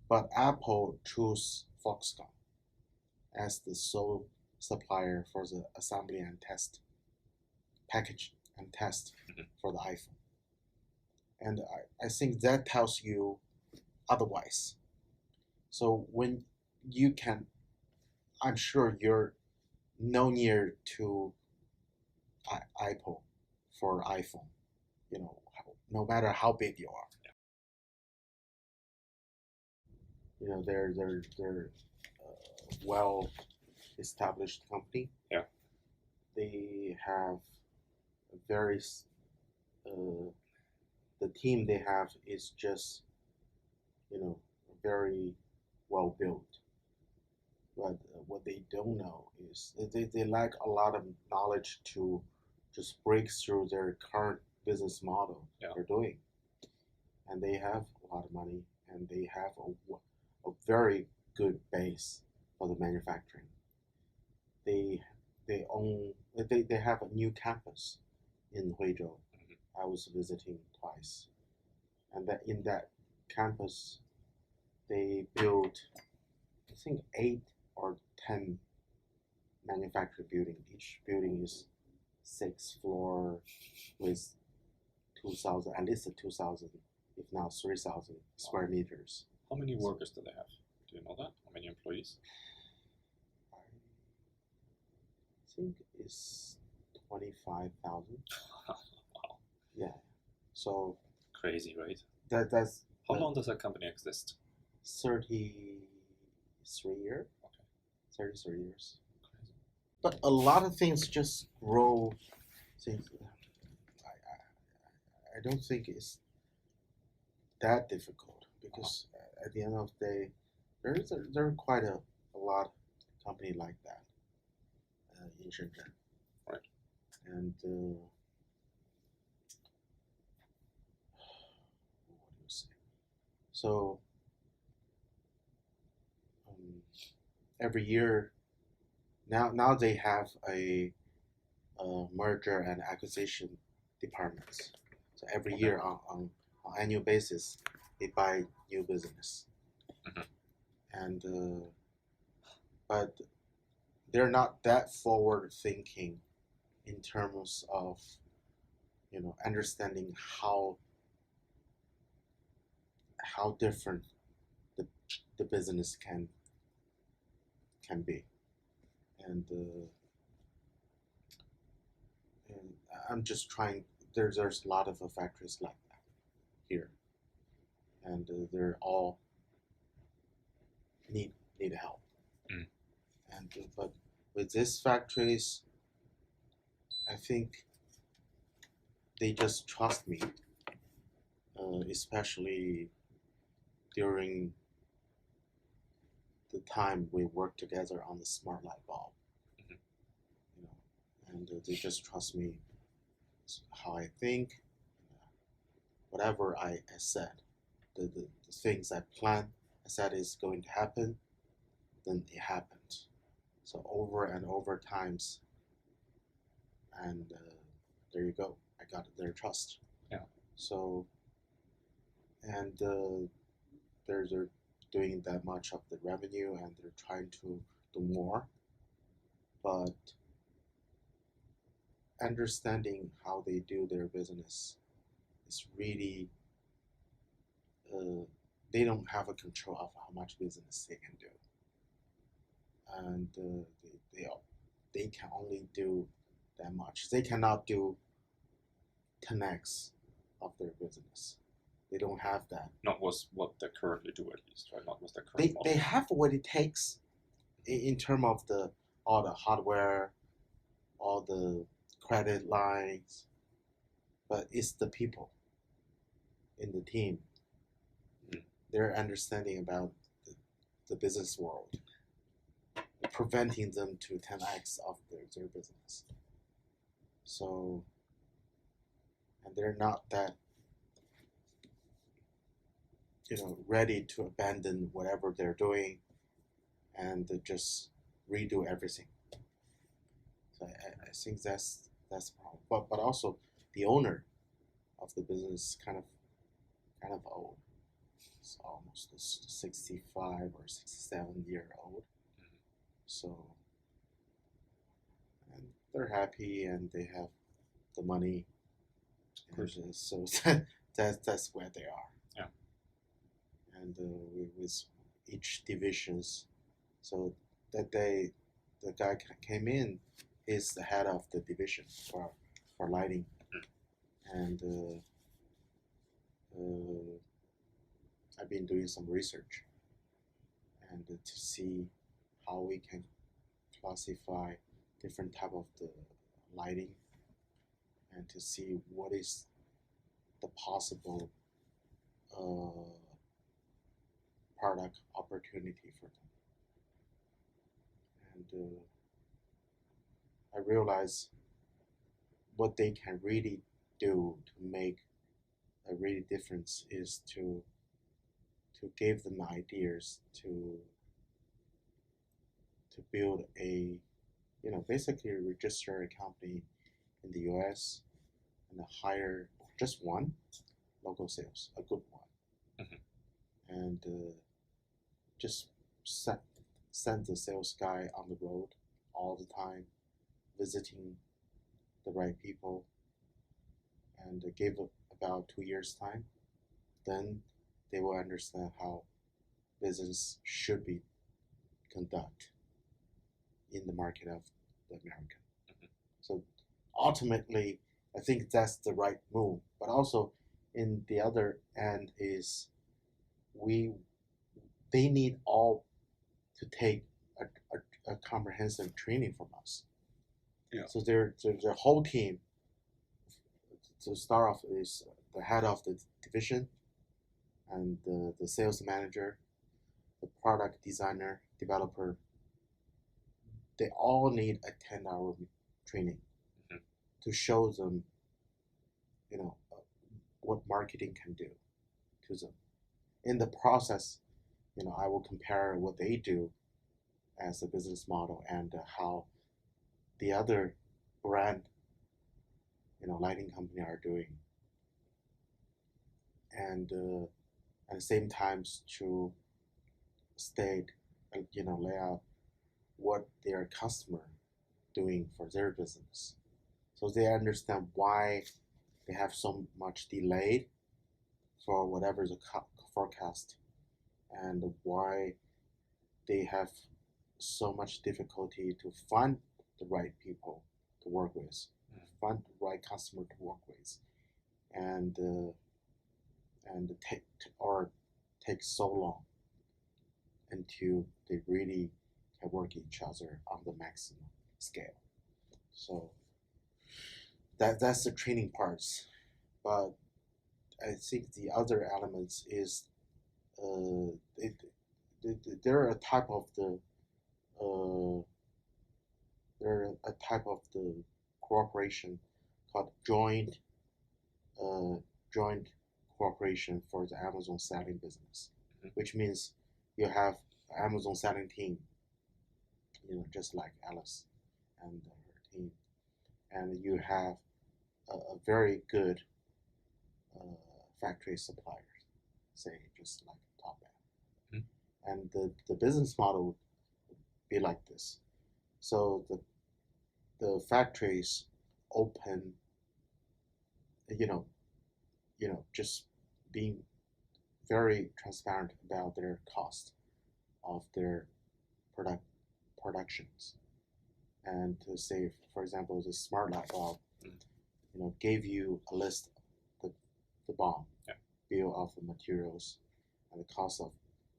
but Apple chose Foxconn as the sole supplier for the assembly and test package and test for the iPhone. And I think that tells you otherwise. So when you can, I'm sure you're no near to Apple for iPhone, no matter how big you are. They're well established company. Yeah. They have a very the team they have is just very well built. But what they don't know is they lack a lot of knowledge to just break through their current business model they're doing. And they have a lot of money, and they have a very good base for the manufacturing. They have a new campus in Huizhou. I was visiting twice, and that in that campus they built, I think, 8 or 10 manufacturing buildings. Each building is 6 floors with 2,000, at least 2,000, if not 3,000 square meters. How many workers do they have? Do you know that? How many employees? I think it's 25,000. Wow. Yeah. So crazy, right? That's how long does that company exist? 33 years. Okay. 33 years. Crazy. But a lot of things just grow. I don't think it's that difficult, because at the end of the day, there are quite a lot of company like that in Shenzhen. Right. And what do you say? So every year now they have a merger and acquisition departments. So every year on annual basis, they buy new business. And but they're not that forward thinking in terms of understanding how different the business can be. And I'm just trying. There's a lot of factories like that here, and they're all need help. And but with these factories, I think they just trust me, especially during the time we work together on the smart light bulb. And they just trust me how I think, whatever I said, the things I planned, I said is going to happen, then it happened. So over and over times, and there you go. I got their trust. Yeah. So, and they're doing that much of the revenue, and they're trying to do more, but understanding how they do their business is really they don't have a control of how much business they can do, and they can only do that much. They cannot do 10x of their business. They don't have that. Not what they currently do, at least, right? Not what the current model. They have what it takes in terms of all the hardware, all the credit lines, but it's the people in the team. Their understanding about the business world, preventing them to 10x of their business. So, and they're not that ready to abandon whatever they're doing and just redo everything. So I think that's the problem. But also the owner of the business kind of old. is almost 65 or 67-year-old. So, and they're happy and they have the money. And, so that's where they are. Yeah. And with each divisions, so that day, the guy came in, is the head of the division for lighting, and I've been doing some research and to see how we can classify different type of the lighting and to see what is the possible product opportunity for them. And I realize what they can really do to make a really difference is to give them ideas to build a, basically register a company in the US and hire just one local sales, a good one, and just send the sales guy on the road all the time, visiting the right people, and give about 2 years time, then they will understand how business should be conducted in the market of the American. So ultimately, I think that's the right move. But also, in the other end is they need all to take a comprehensive training from us. Yeah. So their whole team, to start off, is the head of the division and the sales manager, the product designer, developer. They all need a 10-hour training to show them, what marketing can do to them. In the process, I will compare what they do as a business model and how the other brand, lighting company are doing. And at the same time to state, lay out what their customer doing for their business. So they understand why they have so much delayed for whatever the forecast and why they have so much difficulty to find the right people to work with, find the right customer to work with, and take so long until they really can work each other on the maximum scale. So that's the training parts. But I think the other elements is there are a type of the cooperation called joint cooperation for the Amazon selling business, which means you have Amazon selling team, just like Alice and her team, and you have a very good factory suppliers, say just like Top End. And the business model would be like this. So the factories open, just being very transparent about their cost of their productions. And to say, for example, the smart light bulb, gave you a list of the BOM, bill of the materials, and the cost of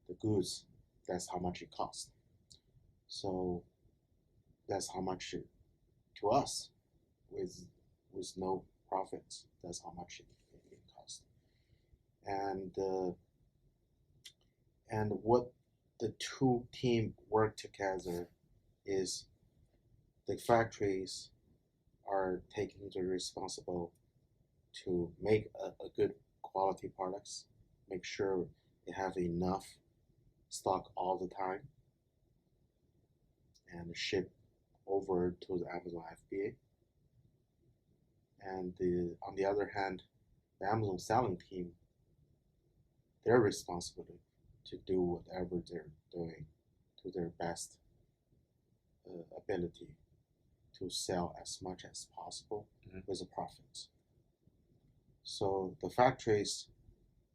the goods. That's how much it costs. So that's how much to us, with no profits. That's how much it costs. And what the two team work together is the factories are taking the responsible to make a good quality products, make sure they have enough stock all the time, and ship over to the Amazon FBA. And on the other hand, the Amazon selling team their responsibility to do whatever they're doing to their best ability to sell as much as possible with a profit. So the factories,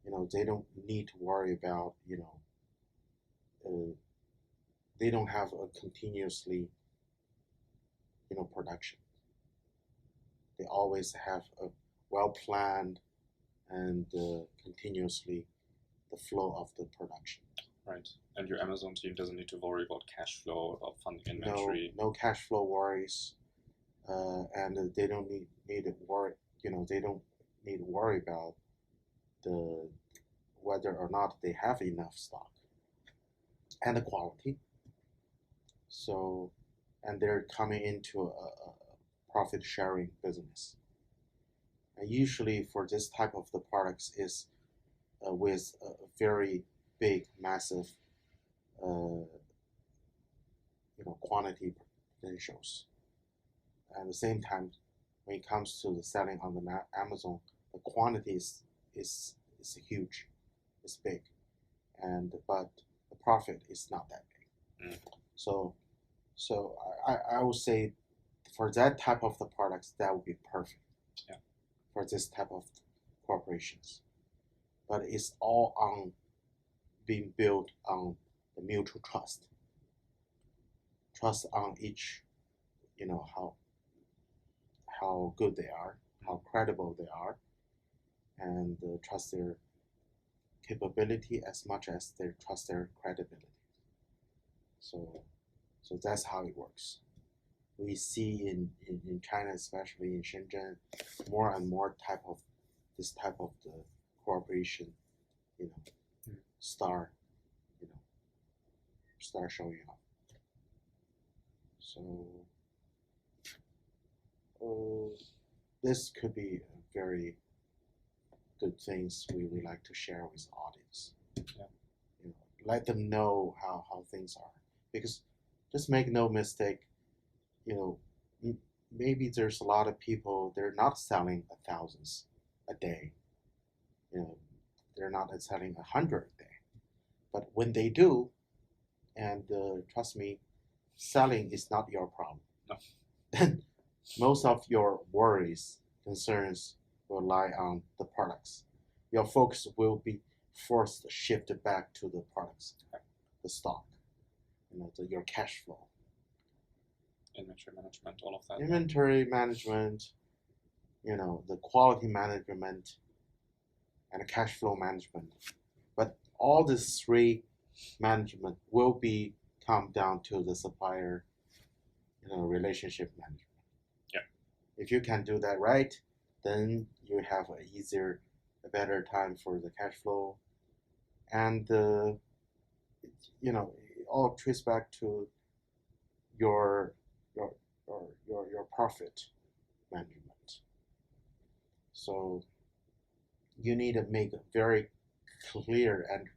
they don't need to worry about, they don't have a continuously, production. They always have a well-planned and continuously the flow of the production. Right. And your Amazon team doesn't need to worry about cash flow, about funding inventory. No cash flow worries, and they don't need to worry. They don't need to worry about whether or not they have enough stock and the quality. So, and they're coming into a profit sharing business. And usually for this type of the products is with a very big, massive, quantity potentials. At the same time, when it comes to the selling on the Amazon, the quantity is huge, it's big, but the profit is not that big. So I would say for that type of the products, that would be perfect. Yeah. For this type of corporations, but it's all on being built on the mutual trust on each, how good they are, how credible they are, and trust their capability as much as they trust their credibility. So that's how it works. We see in China, especially in Shenzhen, more and more this type of the cooperation, start showing up. So this could be very good things we would like to share with the audience. Yeah. Let them know how things are, because just make no mistake, maybe there's a lot of people, they're not selling thousands a day. They're not selling 100 a day. But when they do, and trust me, selling is not your problem. No. Most of your worries, concerns will lie on the products. Your focus will be forced to shift back to the products, the stock, your cash flow. Inventory management, all of that. Inventory management, the quality management, and cash flow management. But all these three management will come down to the supplier, relationship management. Yeah. If you can do that right, then you have a better time for the cash flow, and it all traces back to your profit management. So you need to make a very clear and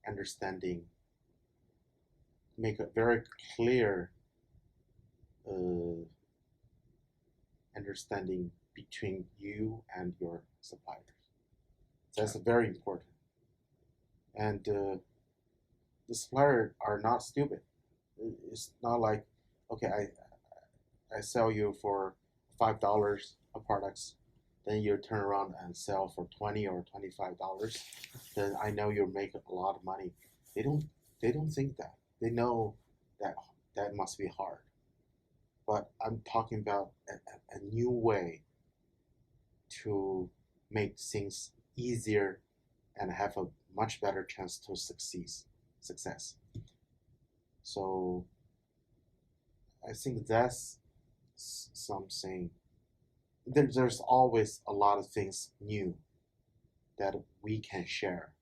understanding, make a very clear understanding between you and your suppliers. That's very important. And the suppliers are not stupid. It's not like, okay, I sell you for $5 of products, then you turn around and sell for $20 or $25. Then I know you're making a lot of money. They don't think that. They know that must be hard. But I'm talking about a new way to make things easier and have a much better chance to success. So I think that's something. There's always a lot of things new that we can share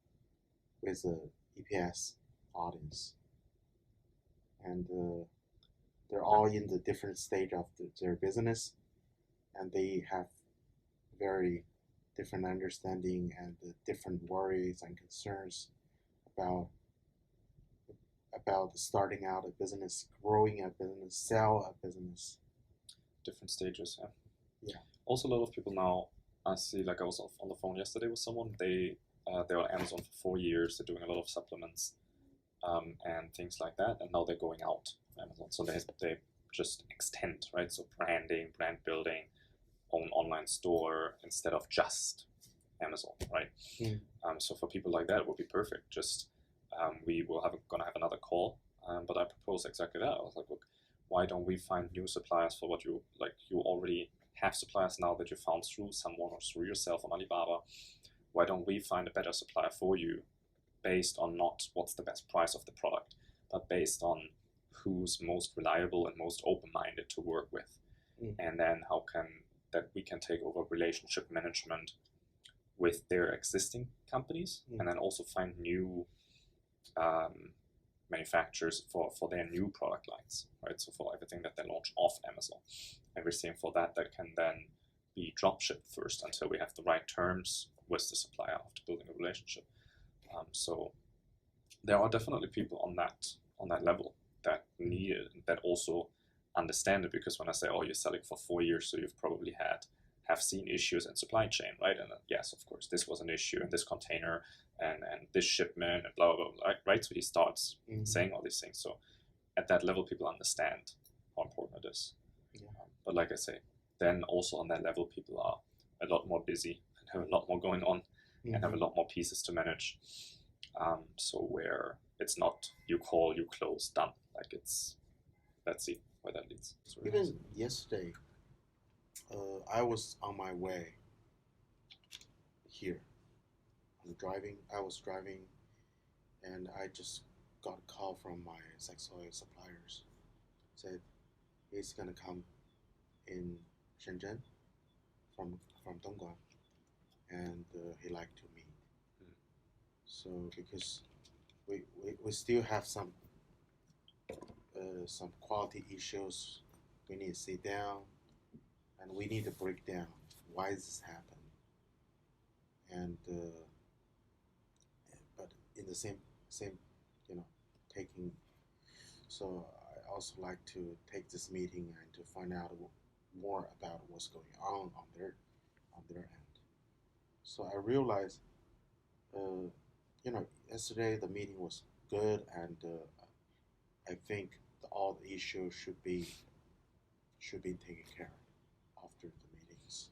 with the EPS audience, and they're all in the different stage of their business, and they have very different understanding and different worries and concerns about starting out a business, growing a business, sell a business. Different stages, yeah. Yeah. Also, a lot of people now, I see, like I was on the phone yesterday with someone, they They were on Amazon for 4 years. They're doing a lot of supplements and things like that. And now they're going out of Amazon. So they just extend, right? So branding, brand building, own online store instead of just Amazon, right? So for people like that, it would be perfect. Just we will gonna have another call, but I propose exactly that. I was like, look, why don't we find new suppliers for what you like? You already have suppliers now that you found through someone or through yourself on Alibaba. Why don't we find a better supplier for you, based on not what's the best price of the product, but based on who's most reliable and most open-minded to work with, and then how can that we can take over relationship management with their existing companies, and then also find new manufacturers for their new product lines, right? So for everything that they launch off Amazon, everything for that can then be drop shipped first until we have the right terms with the supplier after building a relationship. So there are definitely people on that level that need it, that also understand it, because when I say, oh, you're selling for 4 years, so you've probably have seen issues in supply chain, right? And yes, of course, this was an issue in this container and this shipment and blah, blah, blah, right? So he starts saying all these things. So at that level, people understand how important it is. Yeah. But like I say, then also on that level, people are a lot more busy and have a lot more going on and have a lot more pieces to manage. So where it's not you call, you close, done. Like it's, let's see where that leads. Even yesterday, I was on my way here. I was driving, and I just got a call from my sex oil suppliers. Said he's gonna come in Shenzhen from Dongguan, and he like to meet. So because we still have some quality issues, we need to sit down and we need to break down why this happened. And but in the same taking. So I also like to take this meeting and to find out more about what's going on their end. So I realized, yesterday the meeting was good, and I think all the issues should be taken care of after the meetings.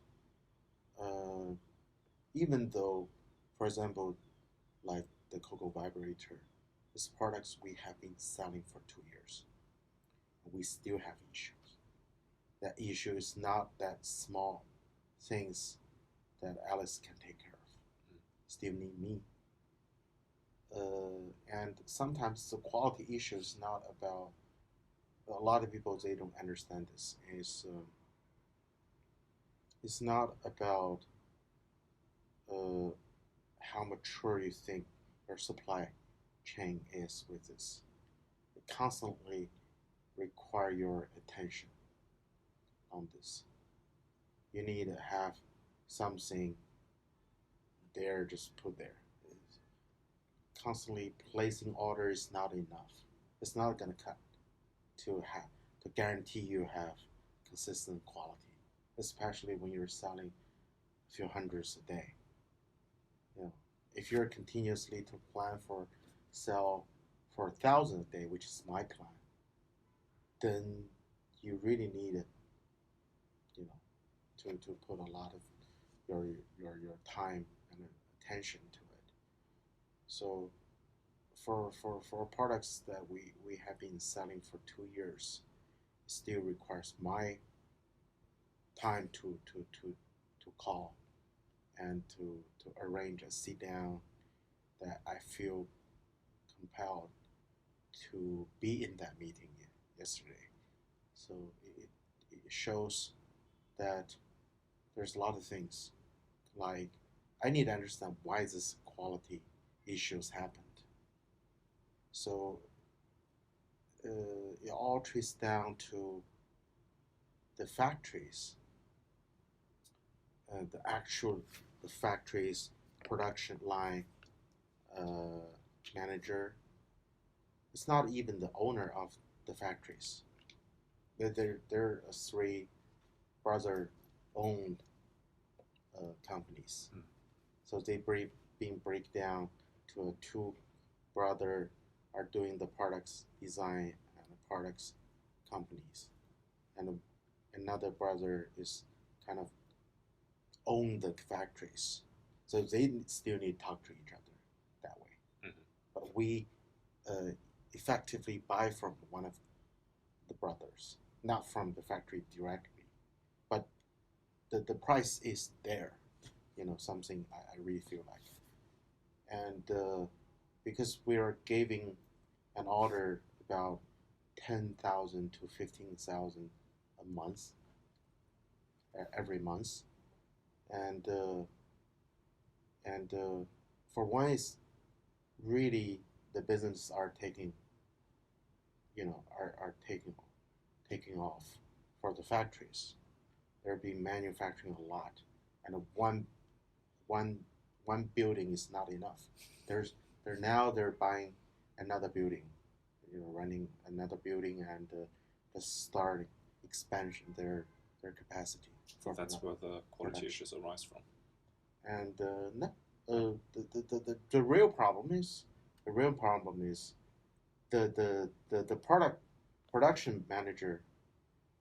Even though, for example, like the Cocoa Vibrator, this products we have been selling for 2 years. We still have issues. That issue is not that small things that Alice can take care of. Still need me. And sometimes the quality issue is not about. A lot of people, they don't understand this. It's not about how mature you think your supply chain is with this. It constantly require your attention on this. You need to have something there, just put there. Constantly placing orders is not enough. It's not gonna cut to guarantee you have consistent quality, especially when you're selling a few hundreds a day. If you're continuously to plan for sell for 1,000 a day, which is my plan, then you really need it, to put a lot of your time and attention to it. So for products that we have been selling for 2 years, it still requires my time to call and to arrange a sit down that I feel compelled to be in that meeting yesterday. So it shows that there's a lot of things, like I need to understand why this quality issues happened. So it all traces down to the factories, the factory's production line manager. It's not even the owner of the factories. They're 3 brother-owned companies. So they being break down to two brother are doing the products design and the products companies, and another brother is kind of own the factories. So they still need to talk to each other that way. Mm-hmm. But we effectively buy from one of the brothers, not from the factory directly, but the price is there. Something I really feel like. And because we are giving an order about 10,000 to 15,000 a month, every month, and for one is really the business are taking, are taking off for the factories. They're being manufacturing a lot, and one building is not enough. They're buying another building, running another building and start expansion their capacity. That's where the quality issues arise from. And the real problem is the production manager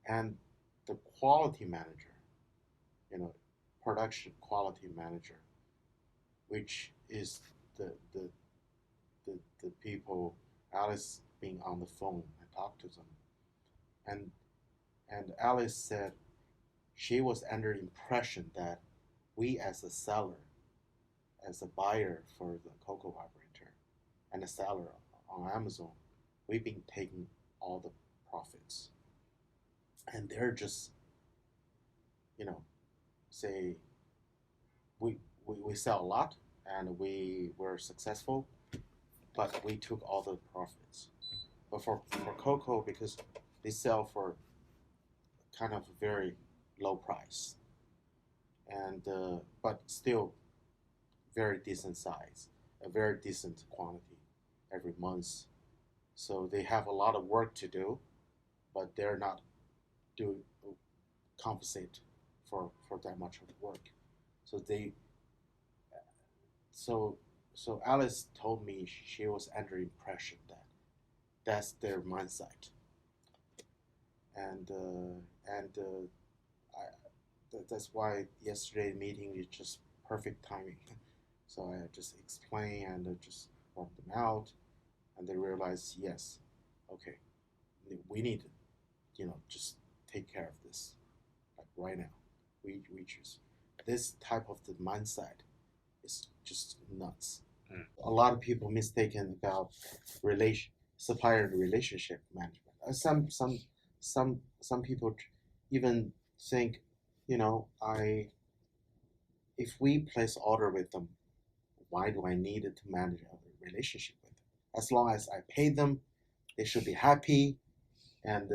and the quality manager, production quality manager, which is the people Alice being on the phone and talk to them, and Alice said she was under the impression that we as a seller, as a buyer for the cocoa vibrator, and a seller on Amazon, we've been taking all the profits, and they're just, say we sell a lot and we were successful, but we took all the profits. But for cocoa, because they sell for kind of very low price, and but still very decent size, a very decent quantity every month. So they have a lot of work to do, but they're not doing compensate for that much of work. So so Alice told me she was under the impression that that's their mindset, and that's why yesterday meeting is just perfect timing. So I just explained and just worked them out, and they realized, yes, okay, we need to, just take care of this, like right now. We choose this type of the mindset is just nuts. A lot of people mistaken about supplier relationship management. Some people even think, if we place order with them, why do I need to manage a relationship with them? As long as I pay them, they should be happy, and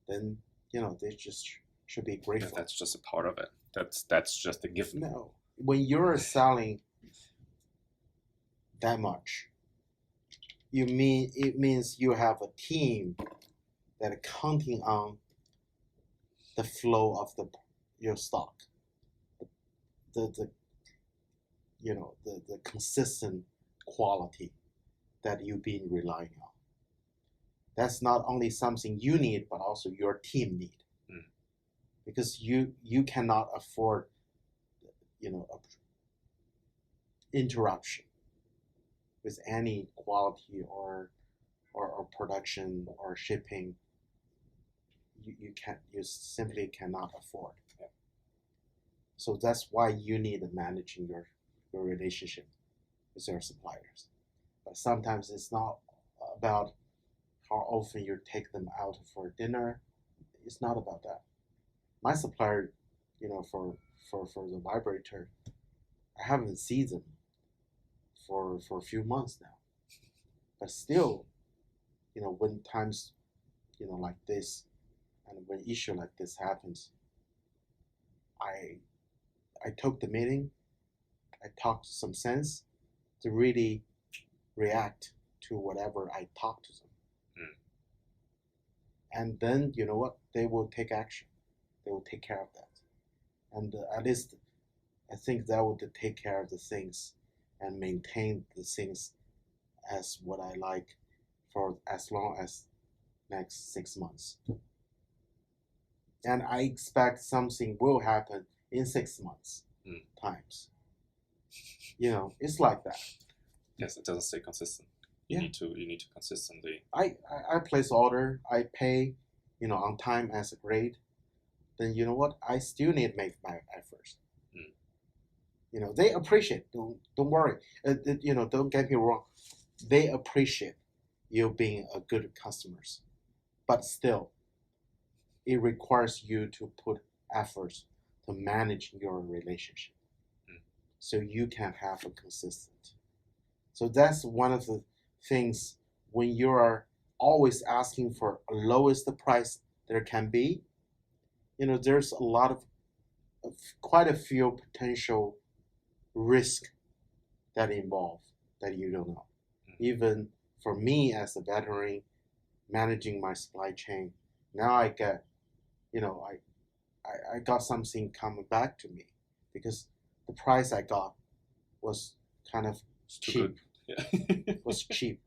then they just should be grateful. Yeah, that's just a part of it. That's just a given. No, when you're selling that much, it means you have a team that are counting on the flow of your stock, the consistent quality that you've been relying on. That's not only something you need, but also your team need, because you cannot afford, interruption with any quality or production or shipping. You simply cannot afford. Yeah. So that's why you need managing your relationship with your suppliers. But sometimes it's not about how often you take them out for dinner. It's not about that. My supplier, for the vibrator, I haven't seen them for a few months now. But still, when times, like this, and when issue like this happens, I took the meeting, I talked some sense to really react to whatever I talk to them. And then, you know what? They will take action. They will take care of that. And at least I think that would take care of the things and maintain the things as what I like for as long as next 6 months. And I expect something will happen in 6 months times. It's like that. Yes, it doesn't stay consistent. You need to consistently. I place order, I pay, on time as a grade. Then you know what? I still need to make my efforts. They appreciate. Don't worry. Don't get me wrong. They appreciate you being a good customers, but still, it requires you to put efforts to manage your relationship, so you can have a consistent. So that's one of the things when you are always asking for lowest price there can be. There's a lot of quite a few potential risk that involve that you don't know. Even for me as a veteran managing my supply chain, now I get, I got something coming back to me because the price I got was kind of cheap. Was cheap.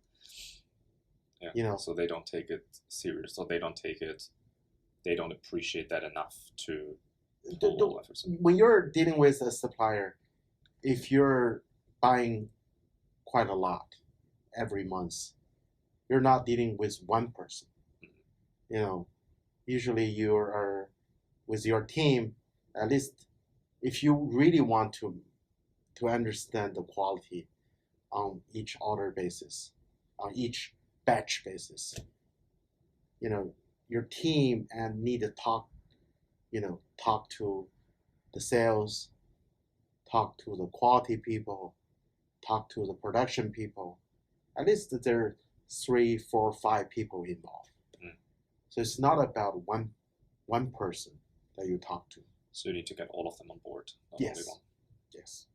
Yeah. So they don't take it serious, or they don't appreciate that enough to when you're dealing with a supplier, if you're buying quite a lot every month, you're not dealing with one person. Usually you are with your team. At least if you really want to understand the quality on each order basis, on each batch basis, your team and need to talk to the sales, talk to the quality people, talk to the production people. At least there are 3, 4, 5 people involved. So it's not about one person that you talk to. So you need to get all of them on board, not yes. only one. Yes.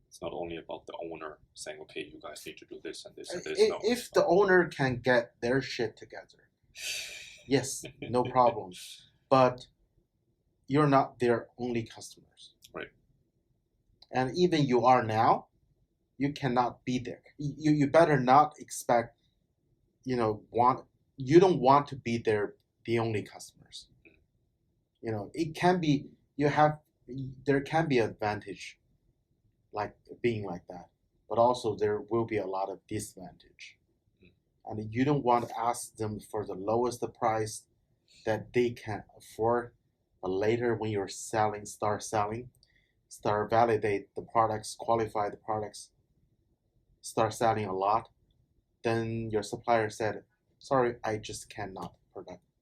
It's not only about the owner saying, okay, you guys need to do this and this and this. If the owner can get their shit together, yes, no problem. But you're not their only customers. Right. And even you are now, you cannot be there. You better not expect, you don't want to be the only customers. It can be, there can be advantage like being like that, but also there will be a lot of disadvantage. And you don't want to ask them for the lowest price that they can afford, but later when you're start validate the products, qualify the products, start selling a lot, then your supplier said, sorry, I just cannot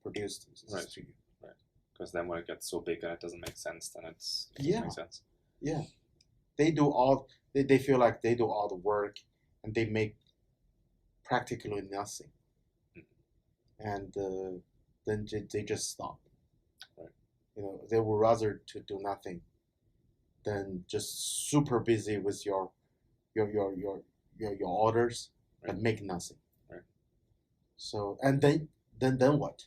produce this to you. Right. Because then when it gets so big and it doesn't make sense, then it doesn't make sense. Yeah. They feel like they do all the work and they make practically nothing. And then they just stop. Right. They would rather to do nothing than just super busy with your orders, right, and make nothing. Right. So and then what?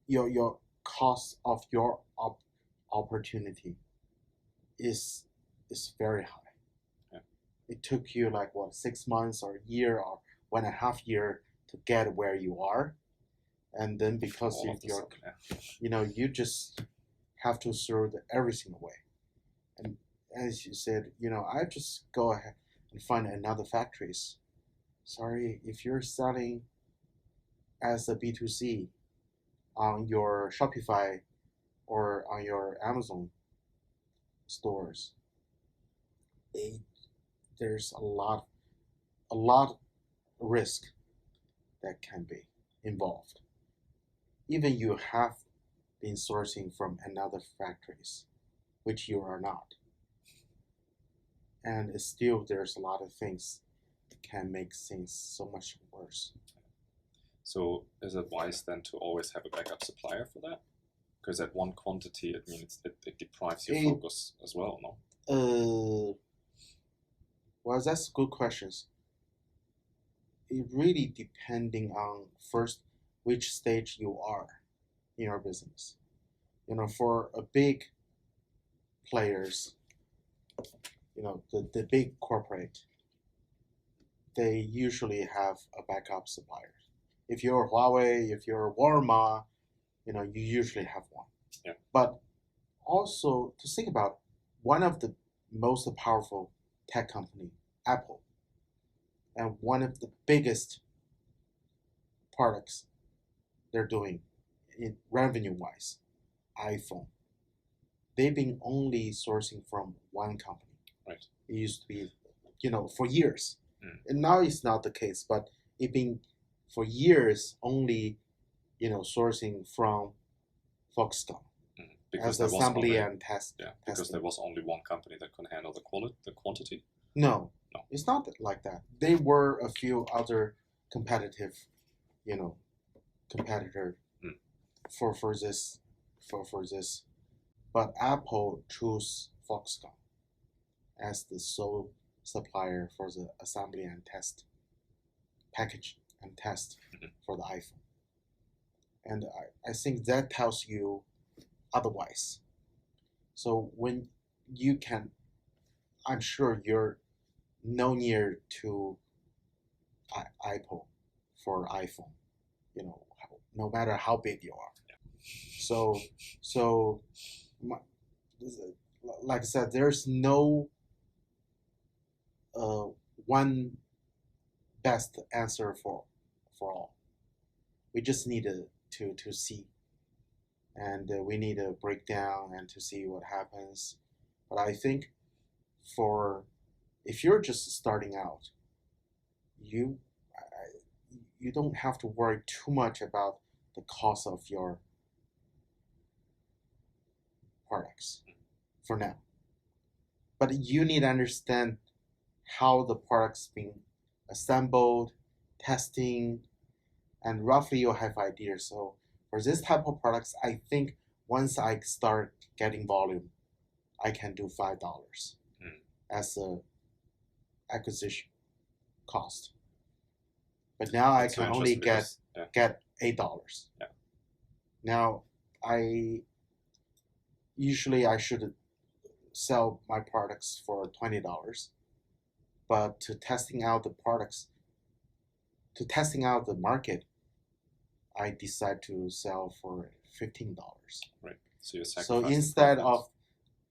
Your cost of your opportunity is very high. Yeah. It took you 6 months or a year or 1.5 years to get where you are, and then because you just have to throw everything away. And as you said, I just go ahead and find another factories. Sorry, if you're selling as a B2C on your Shopify or on your Amazon stores, there's a lot risk that can be involved. Even you have been sourcing from another factories, which you are not. And still there's a lot of things that can make things so much worse. So is it wise then to always have a backup supplier for that? Because at one quantity, it means it deprives your focus as well, no? Well, that's good questions. It really depending on first which stage you are in your business. For a big players, the big corporate, they usually have a backup supplier. If you're Huawei, if you're Walmart, you usually have one. Yeah. But also to think about one of the most powerful tech company, Apple, and one of the biggest products they're doing in revenue-wise, iPhone. They've been only sourcing from one company. Right. It used to be, for years. Mm. And now it's not the case, but it's been for years only, sourcing from Foxconn Because as there was assembly only, and test. yeah, because testing. there was only one company that could handle the quantity. No, No. It's not like that. There were a few other competitor for this, but Apple chose Foxconn as the sole supplier for the assembly and test package and test for the iPhone. And I think that tells you otherwise. So when you can, I'm sure you're no near to Apple for iPhone, no matter how big you are. So like I said, there's no one best answer for all. We just need to see, and we need to break down and to see what happens. But I think if you're just starting out, you don't have to worry too much about the cost of your products for now. But you need to understand how the product's being assembled, testing, and roughly you'll have ideas. So for this type of products, I think once I start getting volume, I can do $5 as a acquisition cost. But now I can only get $8. Yeah. Now I should sell my products for $20, but to testing out the market, I decide to sell for $15. Right. So you So instead of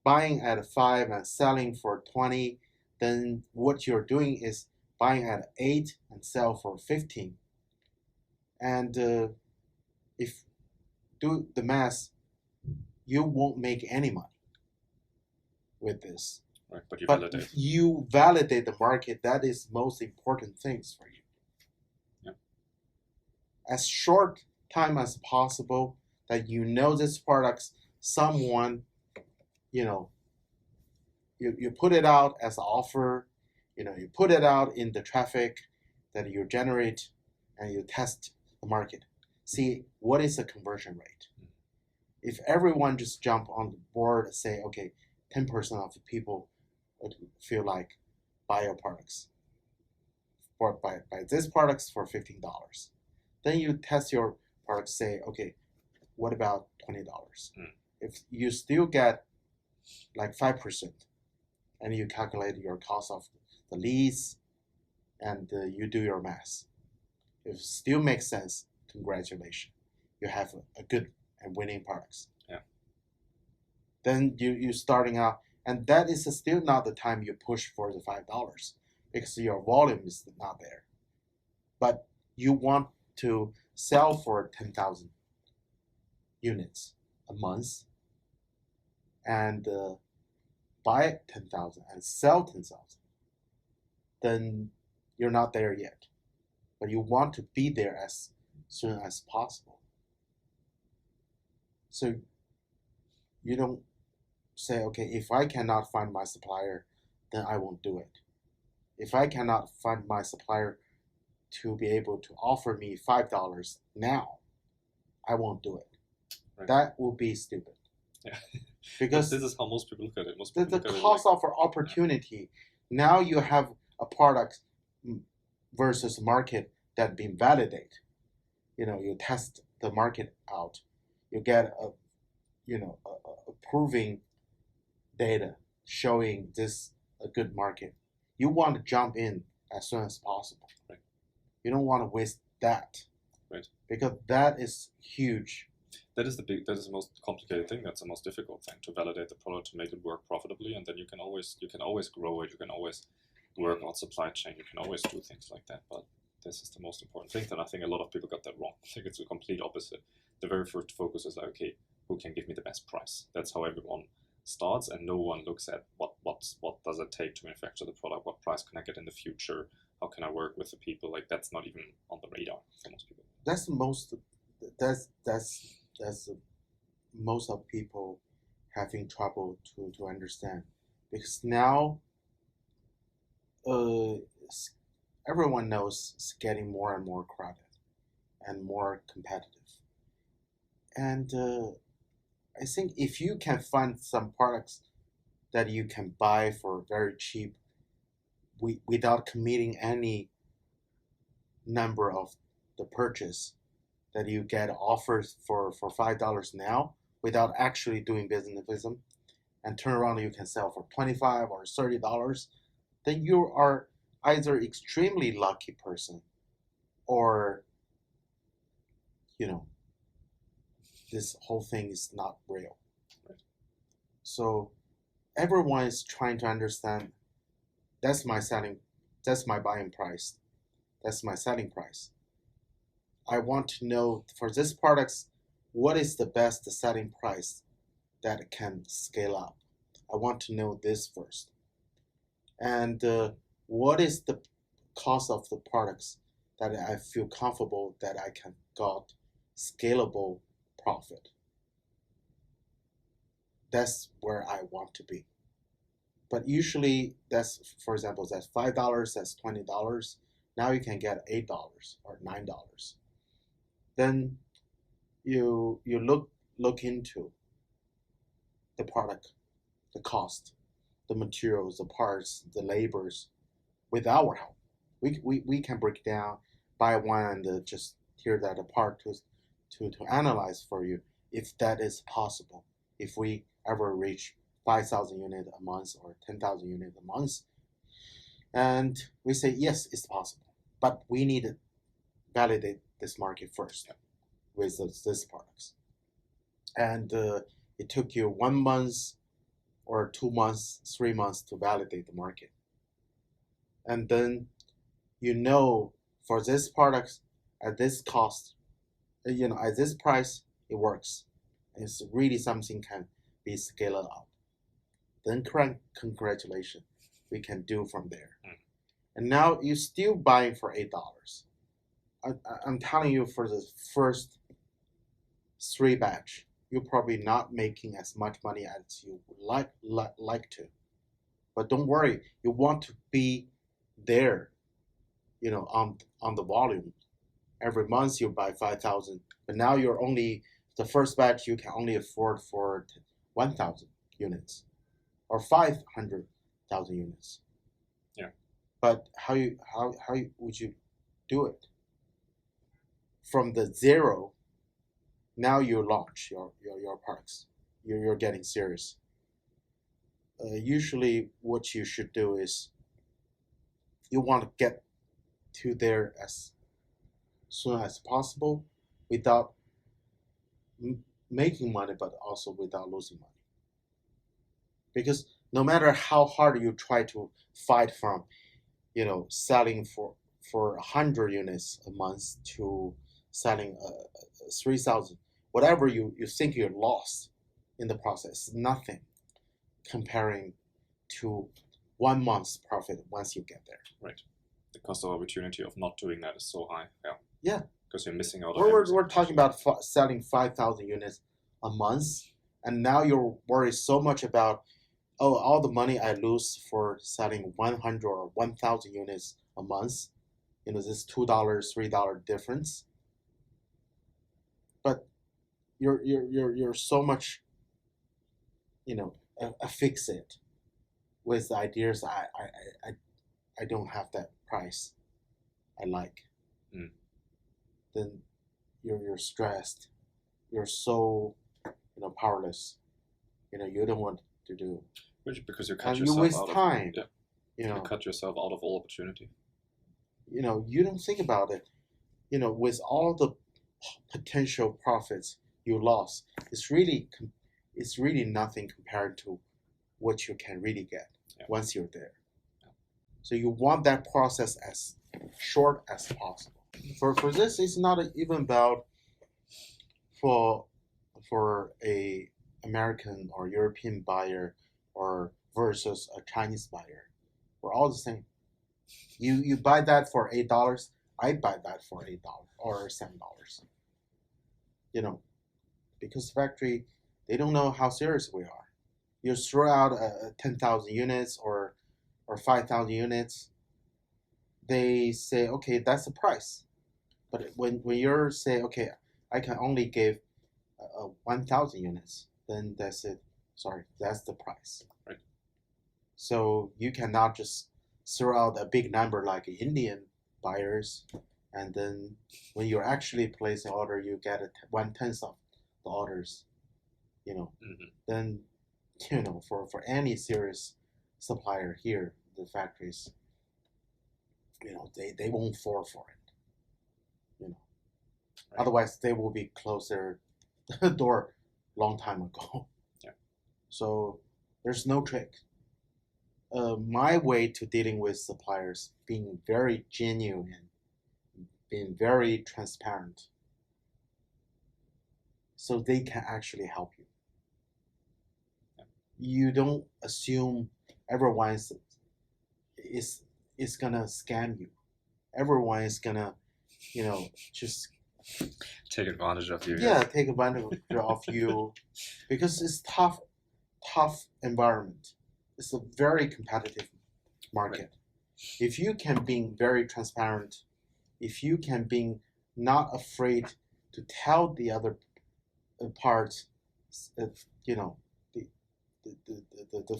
buying at 5 and selling for 20, then what you're doing is buying at 8 and sell for 15. And if do the math, you won't make any money with this. Right, but you validate the market. That is most important things for you. Yeah. As short time as possible that this products, someone, you put it out as an offer, you put it out in the traffic that you generate, and you test the market. See what is the conversion rate. If everyone just jump on the board and say, okay, 10% of the people would feel like buy your products, or buy this products for $15. Then you test your products, say, okay, what about $20? If you still get like 5%, and you calculate your cost of the leads, and you do your math, if it still makes sense, congratulations, you have a good and winning products. Yeah. Then you starting out, and that is still not the time you push for the $5 because your volume is not there. But you want to sell for 10,000 units a month and buy 10,000 and sell 10,000. Then you're not there yet. But you want to be there as soon as possible. So you don't say, okay, if I cannot find my supplier, then I won't do it. If I cannot find my supplier to be able to offer me $5 now, I won't do it. Right. That will be stupid. Yeah. Because this is how most people look at it. The cost of opportunity. Yeah. Now you have a product versus market that been validated. You test the market out. You get a proving data showing this a good market, you want to jump in as soon as possible. Right. You don't want to waste that. Right. Because that is huge. That is the most complicated thing. That's the most difficult thing, to validate the product, to make it work profitably, and then you can always grow it. You can always work on supply chain. You can always do things like that. But this is the most important thing. And I think a lot of people got that wrong. I think it's the complete opposite. The very first focus is like, okay, who can give me the best price? That's how everyone starts, and no one looks at what does it take to manufacture the product? What price can I get in the future? How can I work with the people? Like, that's not even on the radar for most people. That's the most. That's most of people having trouble to understand, because now everyone knows it's getting more and more crowded and more competitive. And I think if you can find some products that you can buy for very cheap, without committing any number of the purchase, that you get offers for $5 now without actually doing business with them, and turn around you can sell for $25 or $30, then you are either extremely lucky person, or this whole thing is not real. Right. So everyone is trying to understand, that's my buying price, that's my selling price. I want to know for this products, what is the best selling price that can scale up. I want to know this first. And what is the cost of the products that I feel comfortable that I can got scalable profit. That's where I want to be. But usually that's, for example, that's $5, that's $20. Now you can get $8 or $9. Then you look into the product, the cost, the materials, the parts, the labors. With our help, we can break down, buy one, and just tear that apart to analyze for you if that is possible. If we ever reach 5,000 units a month or 10,000 units a month, and we say yes, it's possible, but we need to validate this market first with these products. And it took you 1 month or 2 months, 3 months to validate the market. And then for this product at this cost, at this price, it works. It's really something can be scaled up. Then congratulations, we can do from there. And now you're still buying for $8. I'm telling you, for the first 3 batch, you're probably not making as much money as you would like to. But don't worry, you want to be there, on the volume. Every month you buy 5,000, but now the first batch you can only afford for 1,000 units or 500,000 units. Yeah. But how would you do it? From the zero, now you launch your products. You're getting serious. Usually what you should do is you want to get to there as soon as possible without making money, but also without losing money. Because no matter how hard you try to fight from, selling for 100 units a month to selling 3,000, whatever you think you lost in the process, nothing comparing to 1 month's profit once you get there. Right. The cost of opportunity of not doing that is so high. Yeah. Yeah. Because you're missing out. We're talking about selling 5,000 units a month, and now you're worried so much about, all the money I lose for selling 100 or 1,000 units a month. This $2, $3 difference. But you're so much, fixate with the ideas. I don't have that price I like. Then you're stressed. You're so powerless. You don't want to do. Because you cut and you yourself waste out time. of you cut yourself out of all opportunity. You don't think about it. With all the potential profits you lost, it's really nothing compared to what you can really get once you're there. So you want that process as short as possible. For this, it's not even about for a American or European buyer or versus a Chinese buyer. We're all the same. You buy that for $8, I buy that for $8 or $7. Because factory, they don't know how serious we are. You throw out 10,000 units or 5,000 units, they say, okay, that's the price. But when you're say, okay, I can only give 1,000 units, then that's it. Sorry, that's the price. Right. So you cannot just throw out a big number like Indian buyers, and then when you're actually placing order, you get 1/10 of the orders. Then for any serious supplier here, the factories, they won't fall for it. Right. Otherwise they will be closer the door long time ago. Yeah. So there's no trick. My way to dealing with suppliers, being very genuine, being very transparent, so they can actually help you. Yeah. You don't assume everyone is gonna scam you. Everyone is gonna, just take advantage of you. Yeah, take advantage of you, because it's tough environment. It's a very competitive market. Right. If you can be very transparent, if you can be not afraid to tell the other parts, the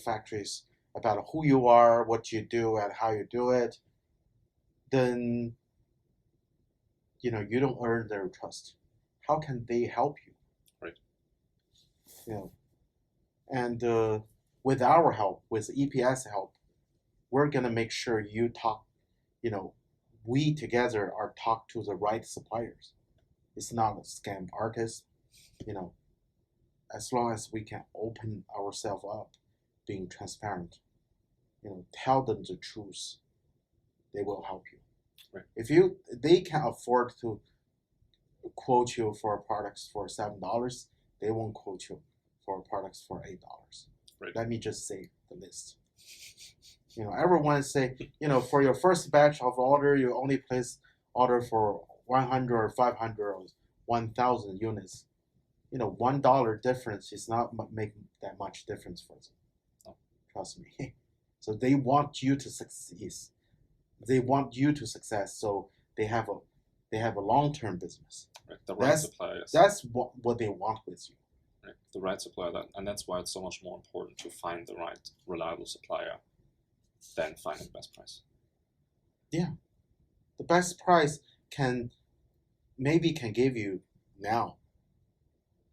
factories about who you are, what you do, and how you do it, then you don't earn their trust. How can they help you? Right. And with our help, with EPS help, we're gonna make sure you talk. We together are talk to the right suppliers. It's not a scam artist. As long as we can open ourselves up, being transparent, tell them the truth, they will help you. Right. If they can afford to quote you for products for $7, they won't quote you for products for $8. Right. Let me just say the list. Everyone say, for your first batch of order, you only place order for 100 or 500 or 1,000 units. $1 difference is not making that much difference for them. No. Trust me. So they want you to succeed. They want you to success. So they have a long-term business. Right. The right suppliers. That's what they want with you. Right. The right supplier, and that's why it's so much more important to find the right, reliable supplier than finding the best price. Yeah, the best price can give you now,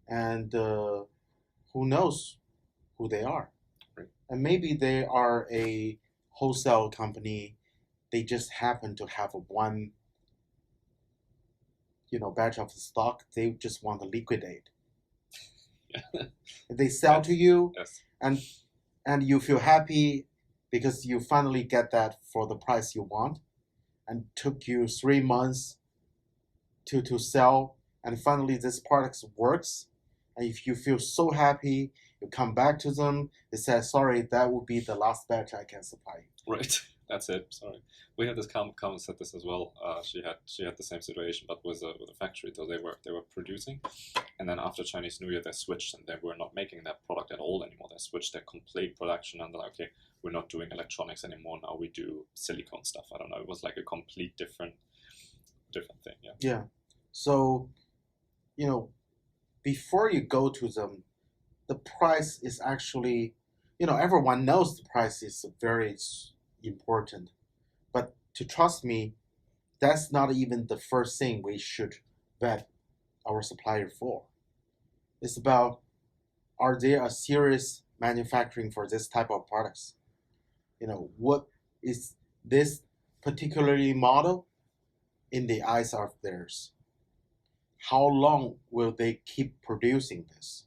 and who knows who they are. Right. And maybe they are a wholesale company. They just happen to have one batch of stock. They just want to liquidate. Yeah. They sell to you, yes. and you feel happy because you finally get that for the price you want, and took you 3 months to sell, and finally this product works, and if you feel so happy, you come back to them, they say, sorry, that will be the last batch I can supply you. Right. That's it. Sorry, we had this comment said this as well. She had the same situation, but with a factory. So they were producing, and then after Chinese New Year they switched, and they were not making that product at all anymore. They switched their complete production, and they're like, okay, we're not doing electronics anymore. Now we do silicone stuff. I don't know. It was like a complete different thing. Yeah. Yeah. So, before you go to them, the price is actually, everyone knows the price is very important, but to trust me, that's not even the first thing we should vet our supplier for. It's about, are they a serious manufacturing for this type of products. What is this particularly model in the eyes of theirs? How long will they keep producing this?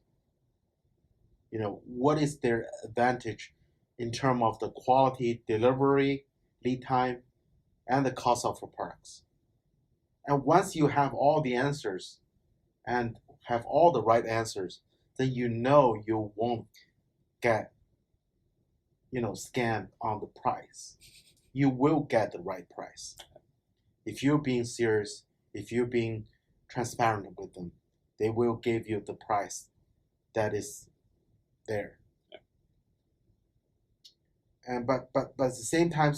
What is their advantage in terms of the quality, delivery, lead time, and the cost of the products? And once you have all the answers and have all the right answers, then you won't get scammed on the price. You will get the right price. If you're being serious, if you're being transparent with them, they will give you the price that is there. Yeah. And but at the same time,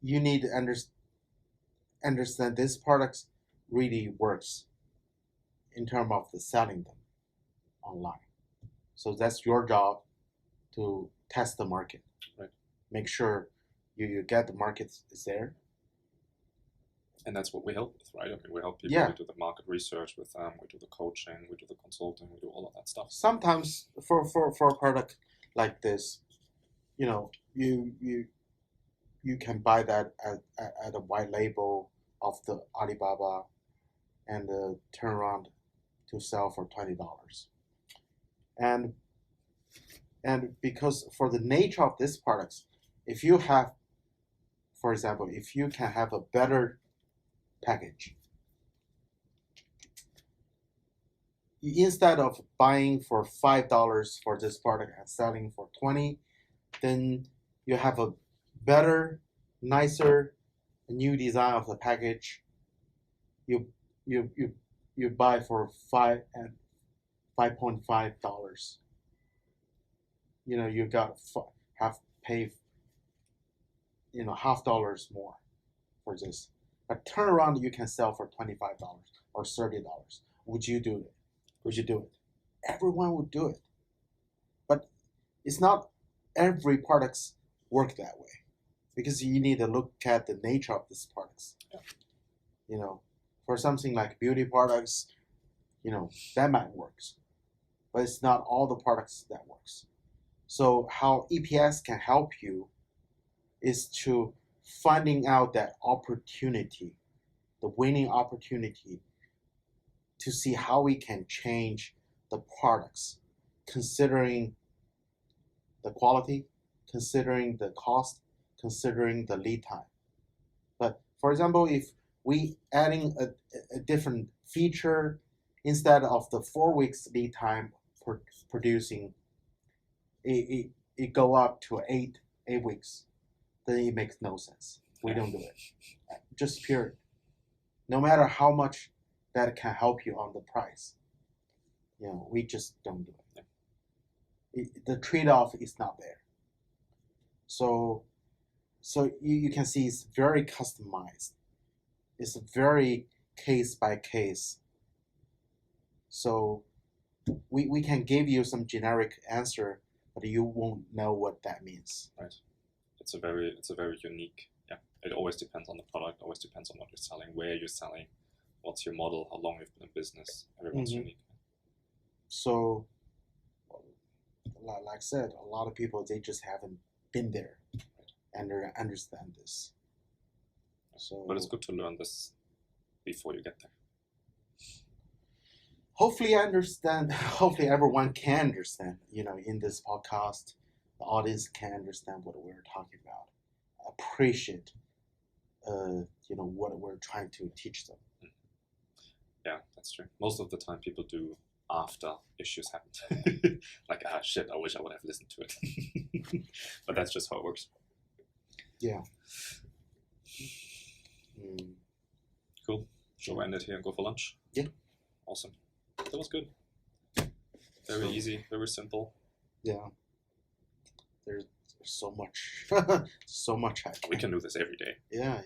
you need to understand this product really works in terms of the selling them online. So that's your job to test the market. Right. Make sure you get the market is there. And that's what we help with, right? I mean, we help people. We do the market research with them. We do the coaching. We do the consulting. We do all of that stuff. Sometimes for a product like this, you can buy that at a white label of the Alibaba, and turn around to sell for $20. And because for the nature of these products, if you have, for example, if you can have a better package, instead of buying for $5 for this product and selling for $20, then you have a better, nicer, new design of the package. You buy for $5.5. You got have pay $half more for this. But turn around, you can sell for $25 or $30. Would you do it? Would you do it? Everyone would do it. But it's not every products work that way, because you need to look at the nature of these products. Yeah. For something like beauty products, that might work, but it's not all the products that works. So how EPS can help you is to finding out that opportunity, the winning opportunity, to see how we can change the products, considering the quality, considering the cost, considering the lead time. But for example, if we adding a different feature, instead of the 4 weeks lead time for producing, it go up to 8 weeks, then it makes no sense. We don't do it. Just period. No matter how much that can help you on the price, we just don't do it. The trade-off is not there. So you can see it's very customized. It's very case by case. So we can give you some generic answer, but you won't know what that means. Right. It's a very unique. Yeah. It always depends on the product. Always depends on what you're selling, where you're selling, what's your model, how long you've been in business. Everyone's unique. So, like I said, a lot of people, they just haven't been there and they understand this. So, but it's good to learn this before you get there. Hopefully everyone can understand, in this podcast, the audience can understand what we're talking about, appreciate, what we're trying to teach them. Yeah, that's true. Most of the time people do after issues happened. Like, shit, I wish I would have listened to it. But that's just how it works. Yeah. Cool. Shall we end it here and go for lunch? Yeah. Awesome. That was good. Very easy, very simple. Yeah. There's so much. So much. We can do this every day. Yeah.